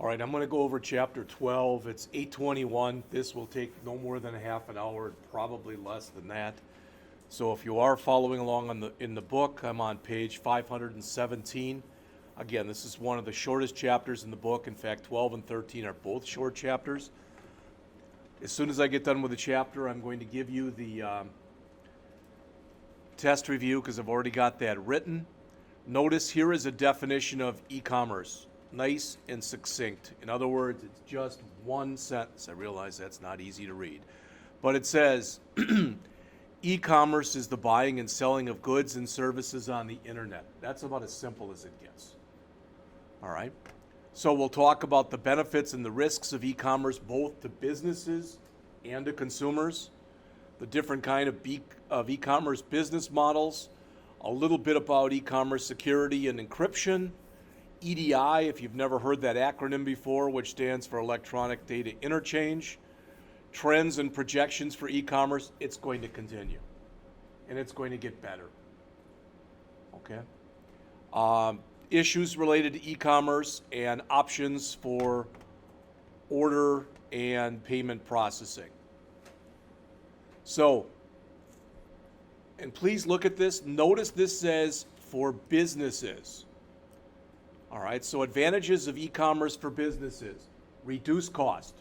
All right, I'm going to go over chapter 12. It's 8:21. This will take no more than a half an hour, probably less than that. So if you are following along in the book, I'm on page 517. Again, this is one of the shortest chapters in the book. In fact, 12 and 13 are both short chapters. As soon as I get done with the chapter, I'm going to give you the test review because I've already got that written. Notice here is a definition of e-commerce. Nice and succinct. In other words, it's just one sentence. I realize that's not easy to read. But it says, e-commerce is the buying and selling of goods and services on the internet. That's about as simple as it gets. All right? So we'll talk about the benefits and the risks of e-commerce, both to businesses and to consumers, the different kind of e-commerce business models, a little bit about e-commerce security and encryption, EDI, if you've never heard that acronym before, which stands for Electronic Data Interchange, trends and projections for e-commerce. It's going to continue, and it's going to get better. Okay? Issues related to e-commerce and options for order and payment processing. So, and please look at this. Notice this says for businesses. All right, so advantages of e-commerce for businesses. Reduce cost.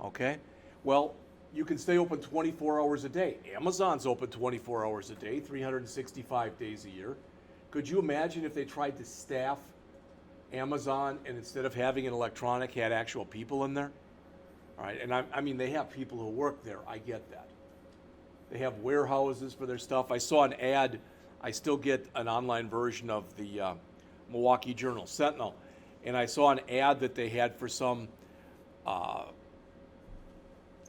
Okay? Well, you can stay open 24 hours a day. Amazon's open 24 hours a day, 365 days a year. Could you imagine if they tried to staff Amazon and instead of having an electronic, had actual people in there? All right, and I mean, they have people who work there. I get that. They have warehouses for their stuff. I saw an ad. I still get an online version of the Milwaukee Journal-Sentinel, and I saw an ad that they had for some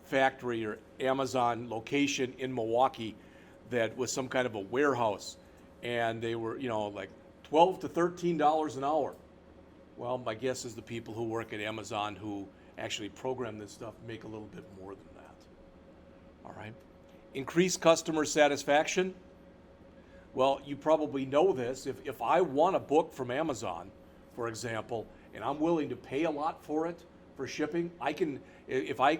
factory or Amazon location in Milwaukee that was some kind of a warehouse, and they were, like $12 to $13 an hour. Well, my guess is the people who work at Amazon who actually program this stuff make a little bit more than that. All right. Increase customer satisfaction. Well, you probably know this. If I want a book from Amazon, for example, and I'm willing to pay a lot for it, for shipping, I can, if I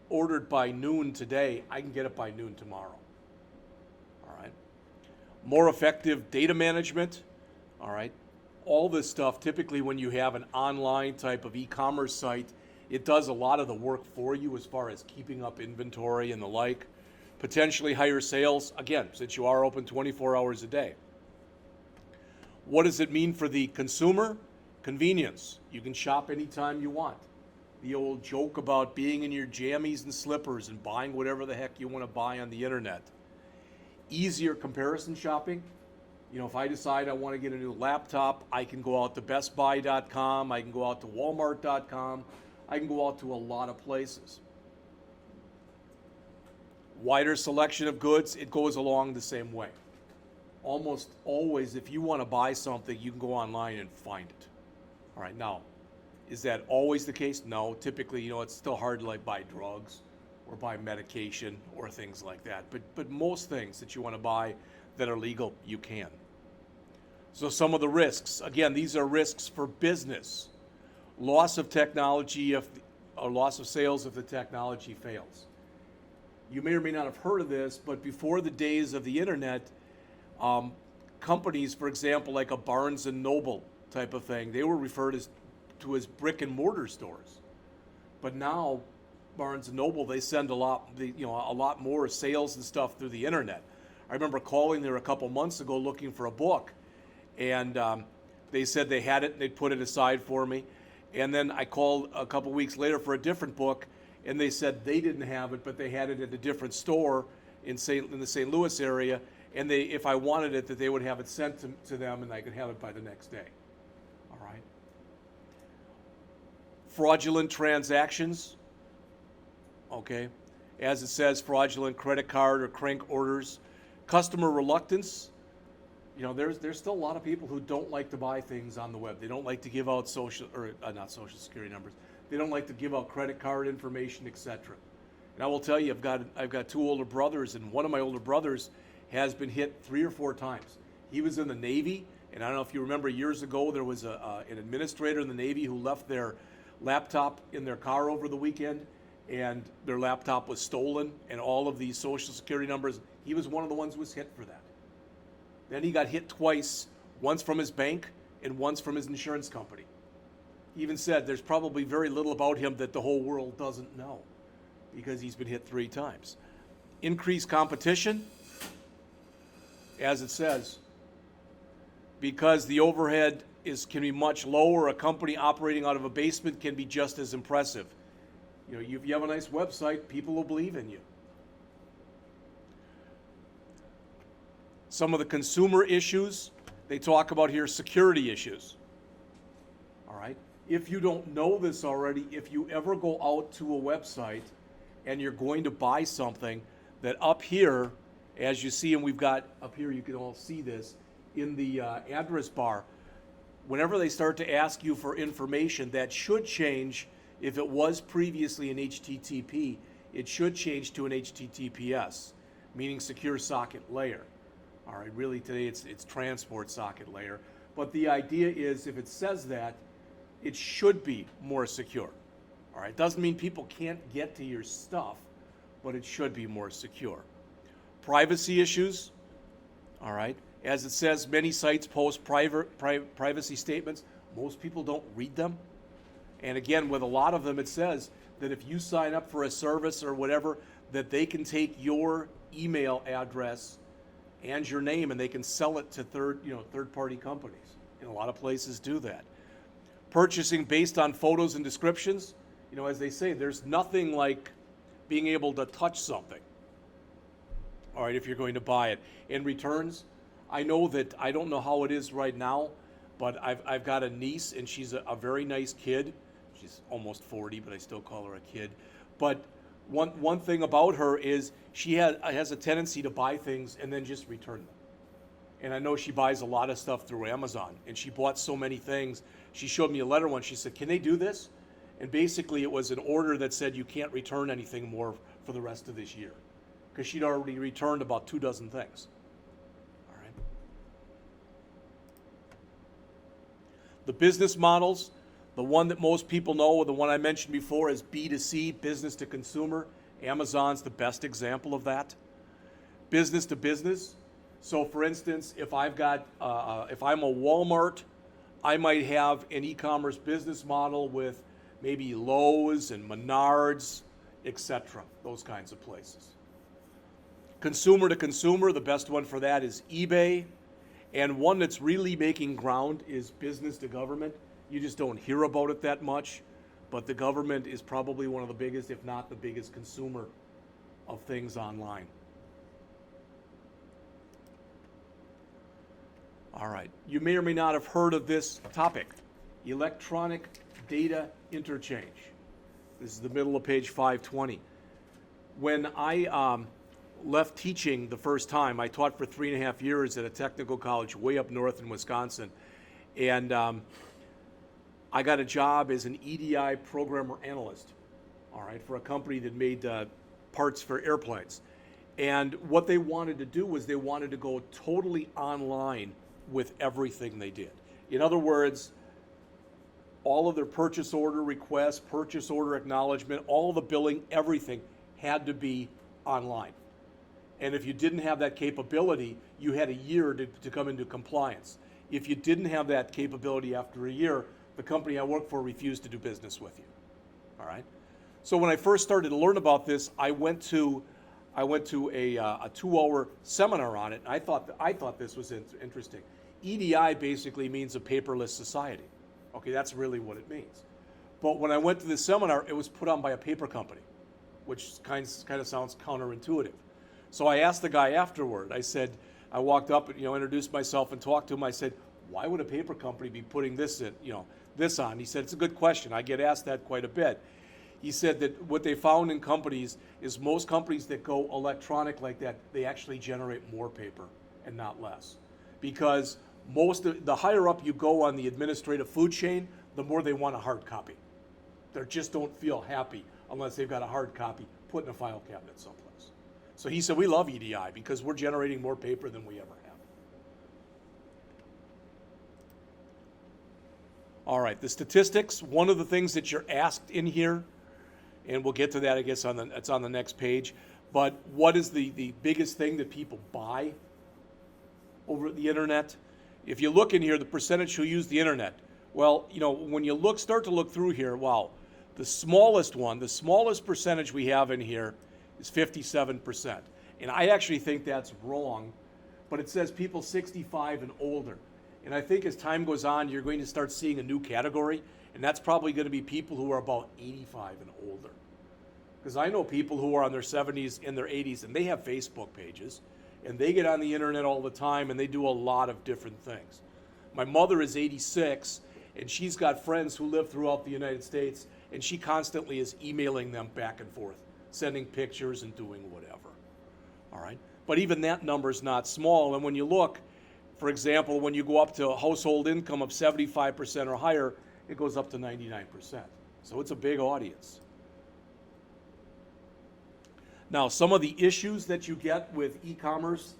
ordered by noon today, I can get it by noon tomorrow. All right. More effective data management. All right. All this stuff, typically when you have an online type of e-commerce site, it does a lot of the work for you as far as keeping up inventory and the like. Potentially higher sales, again, since you are open 24 hours a day. What does it mean for the consumer? Convenience. You can shop anytime you want. The old joke about being in your jammies and slippers and buying whatever the heck you want to buy on the internet. Easier comparison shopping. If I decide I want to get a new laptop, I can go out to bestbuy.com, I can go out to walmart.com, I can go out to a lot of places. Wider selection of goods, it goes along the same way. Almost always, if you want to buy something, you can go online and find it. All right, now, is that always the case? No, typically, it's still hard to buy drugs or buy medication or things like that. But most things that you want to buy that are legal, you can. So some of the risks, again, these are risks for business. Loss of technology, or loss of sales if the technology fails. You may or may not have heard of this, but before the days of the internet, companies, for example, like a Barnes and Noble type of thing, they were referred to as brick and mortar stores. But now, Barnes and Noble, they send a lot more sales and stuff through the internet. I remember calling there a couple months ago looking for a book, and they said they had it and they'd put it aside for me. And then I called a couple weeks later for a different book, and they said they didn't have it, but they had it at a different store in the St. Louis area, and if I wanted it, that they would have it sent to them, and I could have it by the next day. All right. Fraudulent transactions. Okay. As it says, fraudulent credit card or crank orders. Customer reluctance. There's still a lot of people who don't like to buy things on the web. They don't like to give out not social security numbers. They don't like to give out credit card information, etc. And I will tell you, I've got two older brothers, and one of my older brothers has been hit 3 or 4 times. He was in the Navy, And I don't know if you remember years ago, there was an administrator in the Navy who left their laptop in their car over the weekend, and their laptop was stolen, and all of these Social Security numbers, he was one of the ones who was hit for that. Then he got hit twice, once from his bank and once from his insurance company. He even said there's probably very little about him that the whole world doesn't know, because he's been hit 3 times. Increased competition, as it says, because the overhead can be much lower, a company operating out of a basement can be just as impressive. You know, if you have a nice website, people will believe in you. Some of the consumer issues they talk about here, security issues. All right? If you don't know this already, if you ever go out to a website and you're going to buy something, that up here, as you see, and we've got up here, you can all see this, in the address bar, whenever they start to ask you for information, that should change. If it was previously an HTTP, it should change to an HTTPS, meaning secure socket layer. All right, really today it's transport socket layer. But the idea is if it says that, it should be more secure. All right, doesn't mean people can't get to your stuff, but it should be more secure. Privacy issues, all right. As it says, many sites post privacy statements. Most people don't read them. And again, with a lot of them, it says that if you sign up for a service or whatever, that they can take your email address and your name and they can sell it to third-party companies. And a lot of places do that. Purchasing based on photos and descriptions, you know, as they say, there's nothing like being able to touch something. All right, if you're going to buy it. And returns, I know that, I don't know how it is right now, but I've got a niece and she's a very nice kid. She's almost 40, but I still call her a kid. But one thing about her is she has a tendency to buy things and then just return them. And I know she buys a lot of stuff through Amazon, and she bought so many things. She showed me a letter once. She said, "Can they do this?" And basically it was an order that said you can't return anything more for the rest of this year, because she'd already returned about 2 dozen things. All right. The business models, the one that most people know, the one I mentioned before, is B2C, business to consumer. Amazon's the best example of that. Business to business. So for instance, if I'm a Walmart, I might have an e-commerce business model with maybe Lowe's and Menards, etc., those kinds of places. Consumer to consumer, the best one for that is eBay. And one that's really making ground is business to government. You just don't hear about it that much, but the government is probably one of the biggest, if not the biggest, consumer of things online. All right, you may or may not have heard of this topic, electronic data interchange. This is the middle of page 520. When I left teaching the first time, I taught for 3.5 years at a technical college way up north in Wisconsin, and I got a job as an EDI programmer analyst, all right, for a company that made parts for airplanes. And what they wanted to do was they wanted to go totally online with everything they did. In other words, all of their purchase order requests, purchase order acknowledgement, all of the billing, everything had to be online. And if you didn't have that capability, you had a year to come into compliance. If you didn't have that capability after a year, the company I worked for refused to do business with you. All right? So when I first started to learn about this, I went to a 2-hour seminar on it, and I thought this was interesting. EDI basically means a paperless society. Okay, that's really what it means. But when I went to the seminar, it was put on by a paper company, which kind of sounds counterintuitive. So I asked the guy afterward. I said, I walked up and introduced myself and talked to him. I said, "Why would a paper company be putting this on?" He said, "It's a good question. I get asked that quite a bit." He said that what they found in companies is most companies that go electronic like that, they actually generate more paper and not less. Because the higher up you go on the administrative food chain, the more they want a hard copy. They just don't feel happy unless they've got a hard copy put in a file cabinet someplace. So he said, "We love EDI because we're generating more paper than we ever have." All right, the statistics, one of the things that you're asked in here, and we'll get to that, I guess, it's on the next page, but what is the biggest thing that people buy over the internet? If you look in here, the percentage who use the internet, well, when you start to look through here, wow, the smallest percentage we have in here is 57%. And I actually think that's wrong, but it says people 65 and older. And I think as time goes on, you're going to start seeing a new category, and that's probably going to be people who are about 85 and older. Because I know people who are on their 70s and their 80s, and they have Facebook pages, and they get on the internet all the time, and they do a lot of different things. My mother is 86, and she's got friends who live throughout the United States, and she constantly is emailing them back and forth, sending pictures and doing whatever. All right? But even that number is not small, and when you look, for example, when you go up to a household income of 75% or higher, it goes up to 99%. So it's a big audience. Now, some of the issues that you get with e-commerce,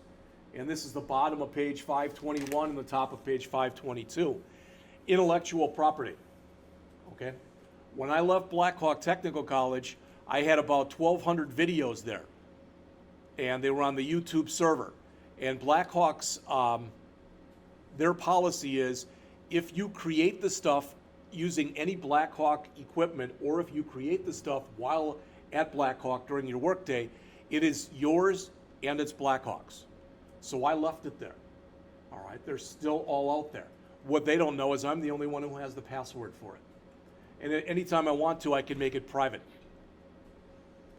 and this is the bottom of page 521 and the top of page 522, intellectual property. Okay? When I left Blackhawk Technical College, I had about 1,200 videos there, and they were on the YouTube server. And Blackhawk's their policy is if you create the stuff using any Blackhawk equipment, or if you create the stuff while at Blackhawk during your workday, it is yours and it's Blackhawk's. So I left it there. All right, they're still all out there. What they don't know is I'm the only one who has the password for it. And anytime I want to, I can make it private.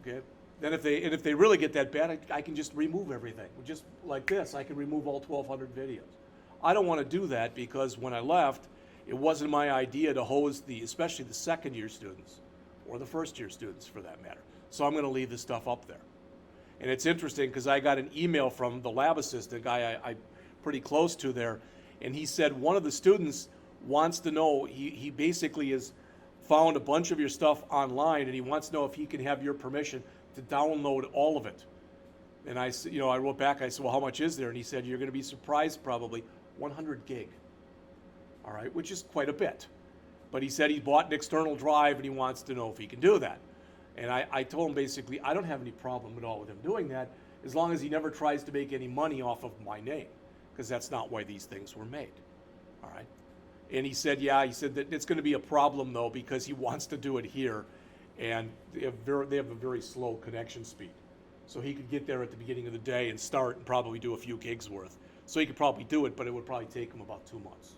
Okay? Then if they really get that bad, I can just remove everything. Just like this, I can remove all 1,200 videos. I don't want to do that because when I left, it wasn't my idea to hose especially the second year students or the first year students for that matter. So I'm going to leave this stuff up there. And it's interesting because I got an email from the lab assistant guy I'm pretty close to there, and he said one of the students wants to know, he basically has found a bunch of your stuff online, and he wants to know if he can have your permission to download all of it. And I said, I wrote back, I said, well, how much is there? And he said, you're going to be surprised, probably 100 gig. All right, which is quite a bit. But he said he bought an external drive and he wants to know if he can do that. And I told him basically, I don't have any problem at all with him doing that as long as he never tries to make any money off of my name, because that's not why these things were made. All right. And he said, that it's going to be a problem though, because he wants to do it here, and they have a very slow connection speed. So he could get there at the beginning of the day and start and probably do a few gigs worth. So he could probably do it, but it would probably take him about 2 months.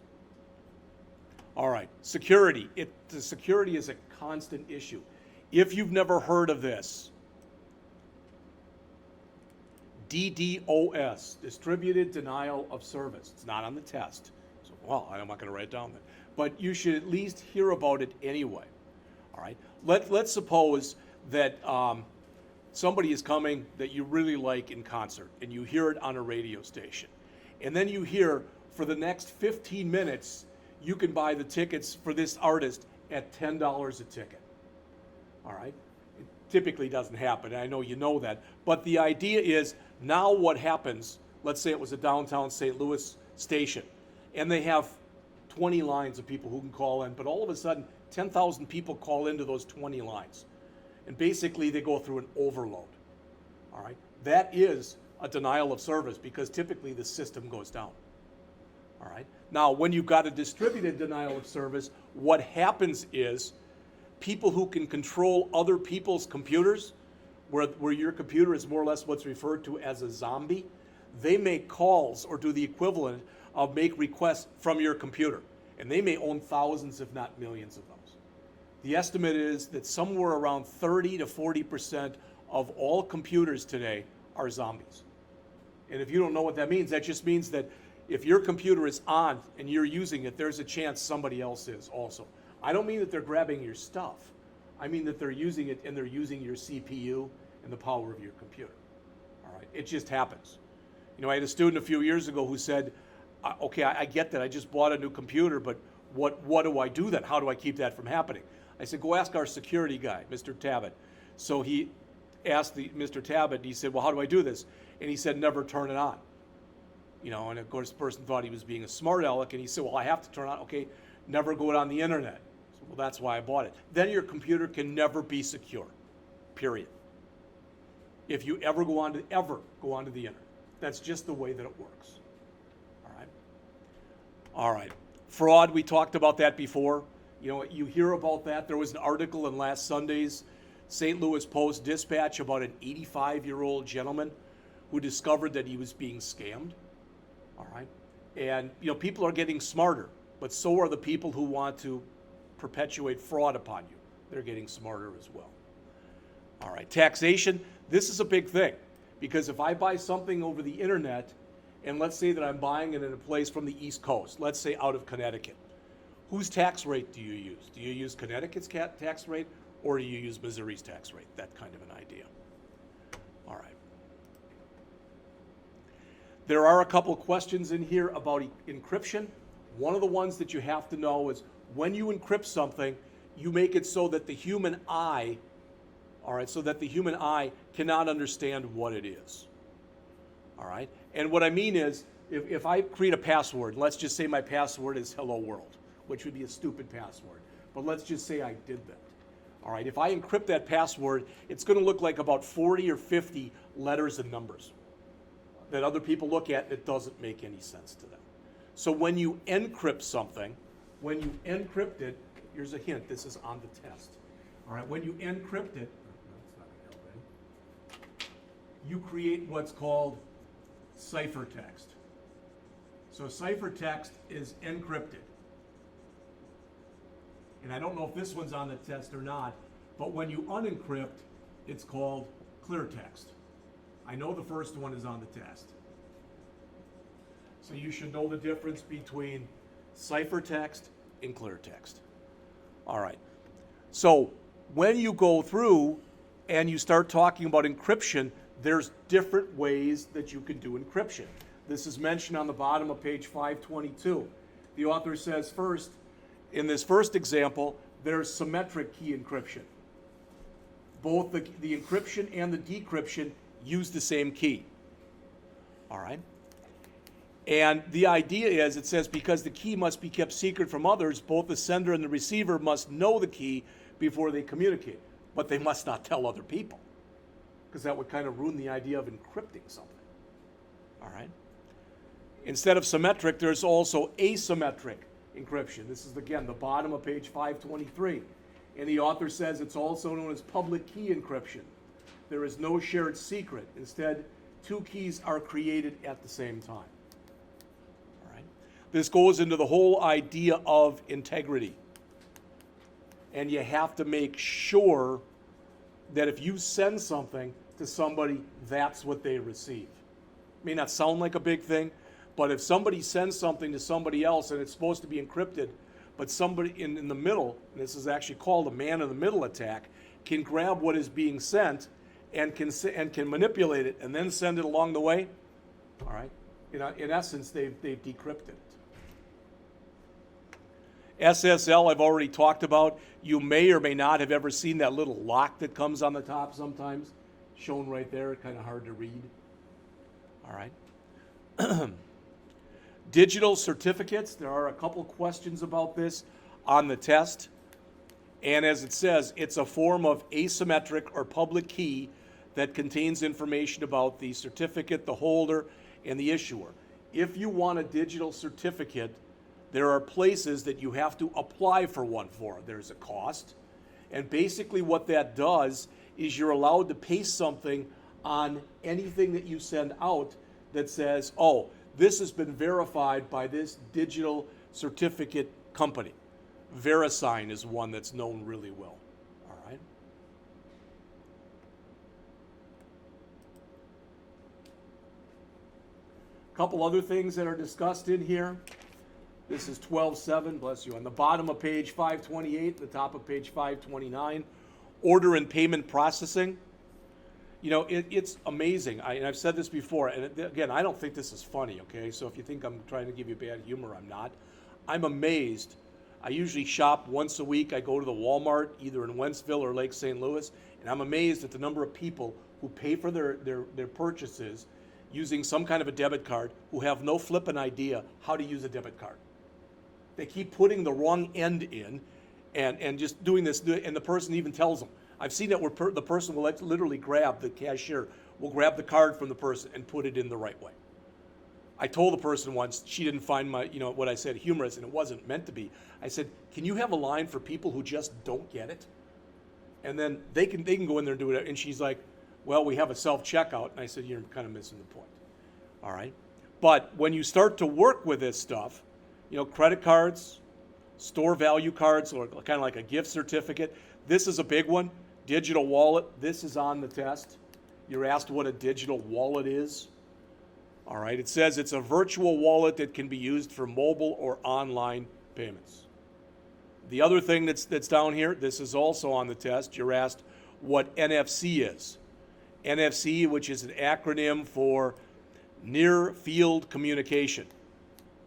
All right, security. The security is a constant issue. If you've never heard of this, DDoS, Distributed Denial of Service. It's not on the test. So, well, I'm not going to write it down then. But you should at least hear about it anyway. All right. Let's suppose that somebody is coming that you really like in concert, and you hear it on a radio station. And then you hear, for the next 15 minutes, you can buy the tickets for this artist at $10 a ticket. All right? It typically doesn't happen. I know you know that. But the idea is, now what happens, let's say it was a downtown St. Louis station, and they have 20 lines of people who can call in, but all of a sudden, 10,000 people call into those 20 lines. And basically, they go through an overload. All right? That is a denial of service, because typically the system goes down. All right? Now, when you've got a distributed denial of service, what happens is people who can control other people's computers, where your computer is more or less what's referred to as a zombie, they make calls or do the equivalent of make requests from your computer. And they may own thousands, if not millions of those. The estimate is that somewhere around 30 to 40% of all computers today are zombies. And if you don't know what that means, that just means that if your computer is on and you're using it, there's a chance somebody else is also. I don't mean that they're grabbing your stuff. I mean that they're using it, and they're using your CPU and the power of your computer. All right, it just happens. I had a student a few years ago who said, okay, I get that, I just bought a new computer, but what do I do then? How do I keep that from happening? I said, go ask our security guy, Mr. Tabbitt. So he asked Mr. Tabbitt, and he said, well, how do I do this? And he said, never turn it on. And of course the person thought he was being a smart aleck, and he said, well, I have to turn it on. Okay, never go on the internet. So, well, that's why I bought it. Then your computer can never be secure, period. If you ever go onto the internet. That's just the way that it works. All right. All right. Fraud, we talked about that before. You know, you hear about that. There was an article in last Sunday's St. Louis Post-Dispatch about an 85-year-old gentleman who discovered that he was being scammed. All right. And, you know, people are getting smarter, but so are the people who want to perpetuate fraud upon you. They're getting smarter as well. All right. Taxation, this is a big thing. Because if I buy something over the internet, and let's say that I'm buying it in a place from the East Coast, let's say out of Connecticut, whose tax rate do you use? Do you use Connecticut's tax rate, or do you use Missouri's tax rate? That kind of an idea. All right. There are a couple questions in here about encryption. One of the ones that you have to know is when you encrypt something, you make it so that the human eye so that the human eye cannot understand what it is. All right? And what I mean is, if I create a password, let's just say my password is hello world, which would be a stupid password, but let's just say I did that. All right? If I encrypt that password, it's going to look like about 40 or 50 letters and numbers that other people look at, and it doesn't make any sense to them. So when you encrypt something, when you encrypt it, here's a hint, this is on the test. All right? When you encrypt it, you create what's called ciphertext. So ciphertext is encrypted. And I don't know if this one's on the test or not, but when you unencrypt, it's called clear text. I know the first one is on the test. So you should know the difference between ciphertext and clear text. All right. So when you go through and you start talking about encryption, there's different ways that you can do encryption. This is mentioned on the bottom of page 522. The author says first, in this first example, there's symmetric key encryption. Both the encryption and the decryption use the same key. All right? And the idea is, it says, because the key must be kept secret from others, both the sender and the receiver must know the key before they communicate. But they must not tell other people, because that would kind of ruin the idea of encrypting something. All right? Instead of symmetric, there's also asymmetric encryption. This is, again, the bottom of page 523. And the author says it's also known as public key encryption. There is no shared secret. Instead, two keys are created at the same time. All right? This goes into the whole idea of integrity. And you have to make sure that if you send something to somebody, that's what they receive. It may not sound like a big thing, but if somebody sends something to somebody else and it's supposed to be encrypted, but somebody in the middle, and this is actually called a man-in-the-middle attack, can grab what is being sent and can manipulate it and then send it along the way, all right? In essence, they've decrypted it. SSL, I've already talked about. You may or may not have ever seen that little lock that comes on the top sometimes, shown right there, kind of hard to read. All right. Digital certificates, there are a couple questions about this on the test. And as it says, it's a form of asymmetric or public key that contains information about the certificate, the holder, and the issuer. If you want a digital certificate, there are places that you have to apply for one for. There's a cost. And basically what that does is you're allowed to paste something on anything that you send out that says, oh, this has been verified by this digital certificate company. VeriSign is one that's known really well. All right. A couple other things that are discussed in here. This is 12.7, bless you. On the bottom of page 528, the top of page 529, order and payment processing. You know, it's amazing. And I've said this before, and again, I don't think this is funny, okay? So if you think I'm trying to give you bad humor, I'm not. I'm amazed. I usually shop once a week. I go to the Walmart, either in Wentzville or Lake St. Louis, and I'm amazed at the number of people who pay for their purchases using some kind of a debit card who have no flippin' idea how to use a debit card. They keep putting the wrong end in and just doing this, and the person even tells them. I've seen it where the person will literally grab, the cashier will grab the card from the person and put it in the right way. I told the person once, she didn't find my, what I said humorous, and it wasn't meant to be. I said, can you have a line for people who just don't get it? And then they can go in there and do it. And she's like, well, we have a self-checkout. And I said, you're kind of missing the point. All right? But when you start to work with this stuff, credit cards, store value cards, or kind of like a gift certificate. This is a big one. Digital wallet. This is on the test. You're asked what a digital wallet is. All right, it says it's a virtual wallet that can be used for mobile or online payments. The other thing that's down here, this is also on the test. You're asked what NFC is. NFC, which is an acronym for Near Field Communication.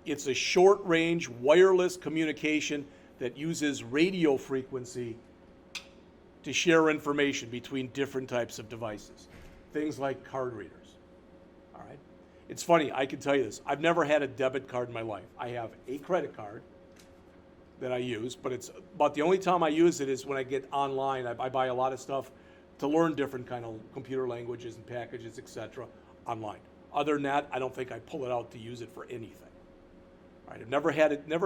It's a short-range wireless communication that uses radio frequency to share information between different types of devices. Things like card readers. All right. It's funny, I can tell you this. I've never had a debit card in my life. I have a credit card that I use, but it's about the only time I use it is when I get online. I buy a lot of stuff to learn different kind of computer languages and packages, etc., online. Other than that, I don't think I pull it out to use it for anything. All right, I've never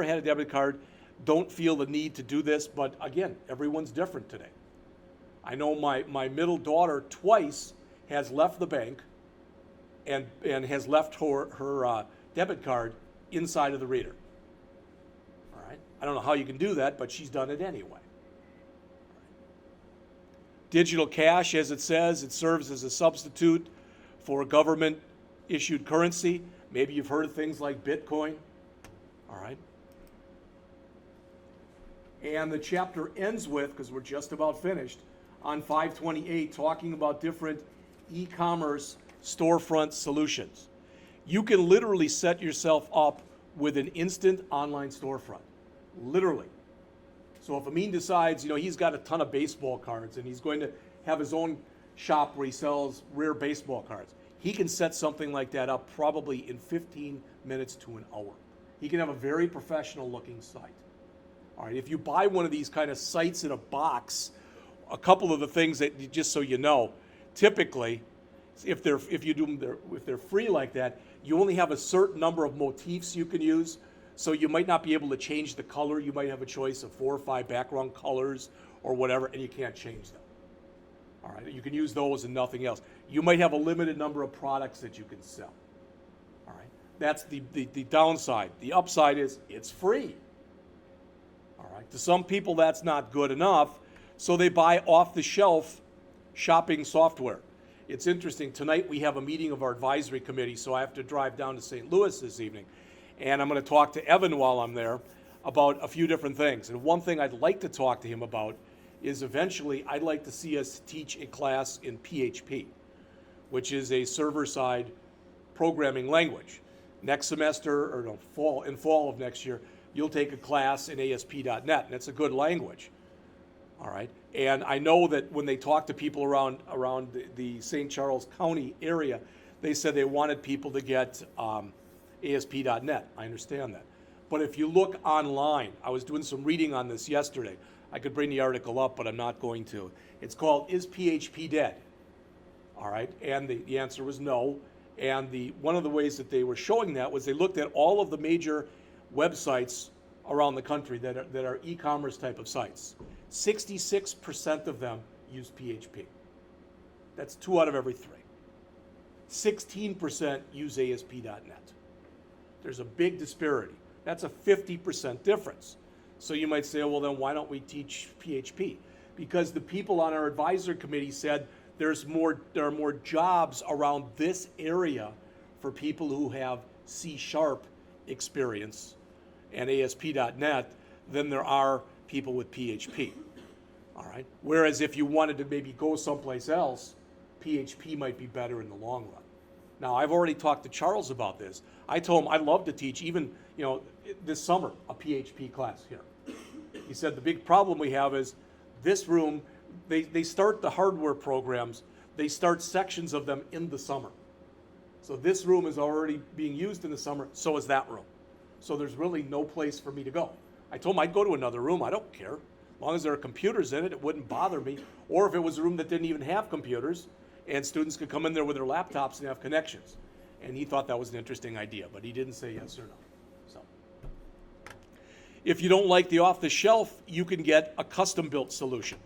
had a debit card. Don't feel the need to do this, but again, everyone's different today. I know my middle daughter twice has left the bank and has left her debit card inside of the reader. All right, I don't know how you can do that, but she's done it anyway. Digital cash, as it says, it serves as a substitute for government-issued currency. Maybe you've heard of things like Bitcoin. All right. And the chapter ends with, because we're just about finished, on 528, talking about different e-commerce storefront solutions. You can literally set yourself up with an instant online storefront. Literally. So if Amin decides, he's got a ton of baseball cards and he's going to have his own shop where he sells rare baseball cards, he can set something like that up probably in 15 minutes to an hour. He can have a very professional looking site. All right, if you buy one of these kind of sites in a box, a couple of the things that, just so you know, typically, if they're free like that, you only have a certain number of motifs you can use. So you might not be able to change the color. You might have a choice of 4 or 5 background colors or whatever, and you can't change them. All right, you can use those and nothing else. You might have a limited number of products that you can sell. All right, that's the downside. The upside is it's free. All right, to some people that's not good enough, so they buy off-the-shelf shopping software. It's interesting, tonight we have a meeting of our advisory committee, so I have to drive down to St. Louis this evening. And I'm going to talk to Evan while I'm there about a few different things. And one thing I'd like to talk to him about is eventually I'd like to see us teach a class in PHP, which is a server-side programming language. Next semester, or no, in fall of next year, you'll take a class in ASP.NET, and it's a good language. All right, and I know that when they talk to people around the St. Charles County area, they said they wanted people to get ASP.NET. I understand that. But if you look online, I was doing some reading on this yesterday. I could bring the article up, but I'm not going to. It's called, Is PHP Dead? All right, and the answer was no. And one of the ways that they were showing that was they looked at all of the major websites around the country that are e-commerce type of sites. 66% of them use PHP. That's 2 out of every 3. 16% use ASP.NET. There's a big disparity. That's a 50% difference. So you might say, well, then why don't we teach PHP? Because the people on our advisory committee said there are more jobs around this area for people who have C# experience and ASP.NET than there are people with PHP. All right. Whereas if you wanted to maybe go someplace else, PHP might be better in the long run. Now, I've already talked to Charles about this. I told him I'd love to teach even, this summer, a PHP class here. He said the big problem we have is this room, they start the hardware programs, they start sections of them in the summer. So this room is already being used in the summer, so is that room. So there's really no place for me to go. I told him I'd go to another room. I don't care. As long as there are computers in it, it wouldn't bother me. Or if it was a room that didn't even have computers and students could come in there with their laptops and have connections. And he thought that was an interesting idea, but he didn't say yes or no. So, if you don't like the off-the-shelf, you can get a custom-built solution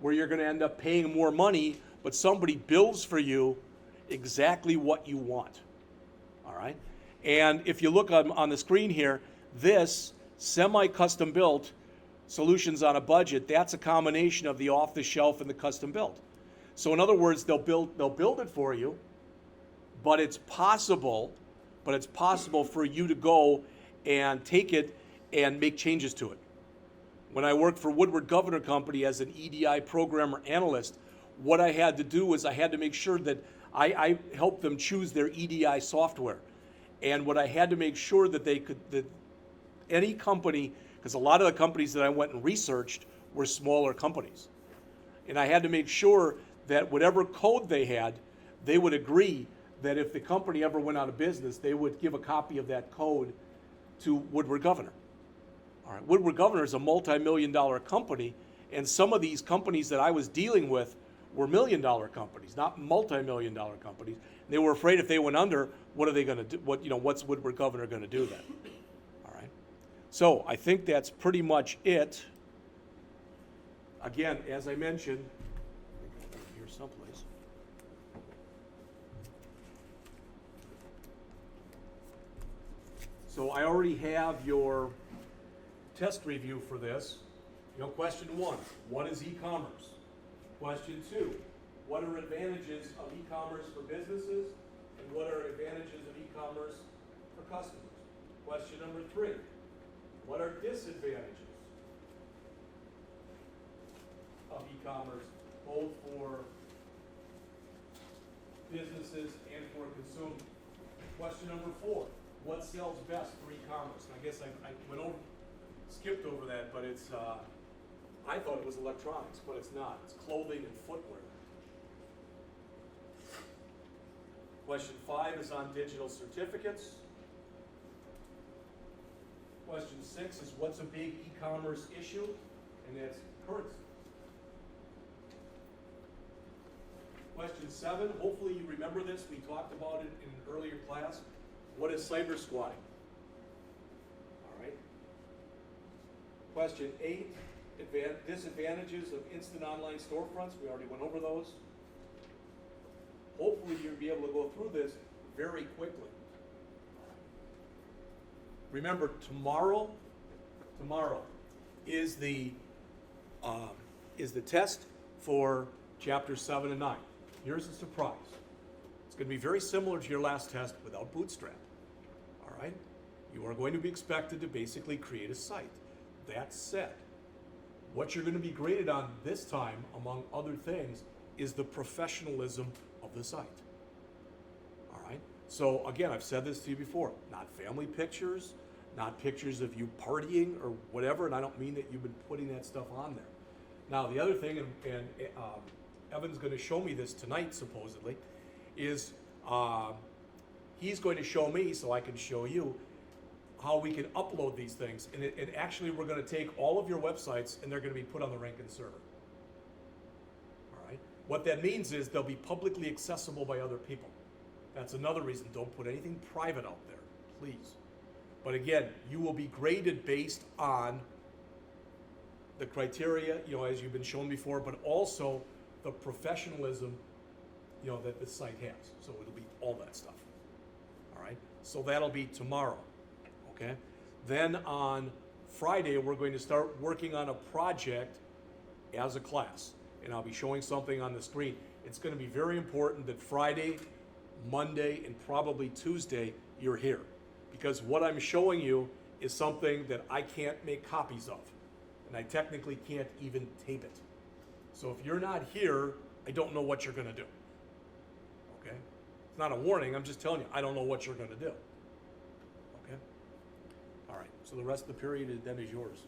where you're going to end up paying more money, but somebody builds for you exactly what you want. All right? And if you look on the screen here, this semi-custom built solutions on a budget, that's a combination of the off-the-shelf and the custom built. So in other words, they'll build it for you, but it's possible for you to go and take it and make changes to it. When I worked for Woodward Governor Company as an EDI programmer analyst, what I had to do was I had to make sure that I helped them choose their EDI software. And what I had to make sure that that any company, because a lot of the companies that I went and researched were smaller companies. And I had to make sure that whatever code they had, they would agree that if the company ever went out of business, they would give a copy of that code to Woodward Governor. All right, Woodward Governor is a multi-million-dollar company, and some of these companies that I was dealing with were million-dollar companies, not multi-million-dollar companies. They were afraid if they went under, what are they going to do? What's Woodward Governor going to do then? All right. So I think that's pretty much it. Again, as I mentioned, here someplace. So I already have your test review for this. Question 1, what is e-commerce? Question 2, what are advantages of e-commerce for businesses and what are advantages of e-commerce for customers? Question number 3, what are disadvantages of e-commerce both for businesses and for consumers? Question number 4, what sells best for e-commerce? I guess I skipped over that, but it's, I thought it was electronics, but it's not. It's clothing and footwear. Question 5 is on digital certificates. Question 6 is what's a big e-commerce issue? And that's currency. Question 7, hopefully you remember this. We talked about it in an earlier class. What is cyber squatting? All right. Question 8, disadvantages of instant online storefronts. We already went over those. Hopefully you'll be able to go through this very quickly. Remember, tomorrow is the test for Chapter 7 and 9. Here's a surprise. It's going to be very similar to your last test without Bootstrap. All right? You are going to be expected to basically create a site. That said, what you're going to be graded on this time, among other things, is the professionalism of the site. All right? So again, I've said this to you before, not family pictures, not pictures of you partying or whatever, and I don't mean that you've been putting that stuff on there. Now, the other thing, and Evan's going to show me this tonight, supposedly, is he's going to show me, so I can show you, how we can upload these things. And actually, we're going to take all of your websites, and they're going to be put on the Rankin server. All right? What that means is they'll be publicly accessible by other people. That's another reason. Don't put anything private out there, please. But again, you will be graded based on the criteria, as you've been shown before, but also the professionalism, that the site has. So it'll be all that stuff. All right? So that'll be tomorrow. Okay? Then on Friday, we're going to start working on a project as a class. And I'll be showing something on the screen. It's going to be very important that Friday, Monday, and probably Tuesday, you're here. Because what I'm showing you is something that I can't make copies of. And I technically can't even tape it. So if you're not here, I don't know what you're going to do. Okay? It's not a warning, I'm just telling you, I don't know what you're going to do. Okay? All right, so the rest of the period then is yours.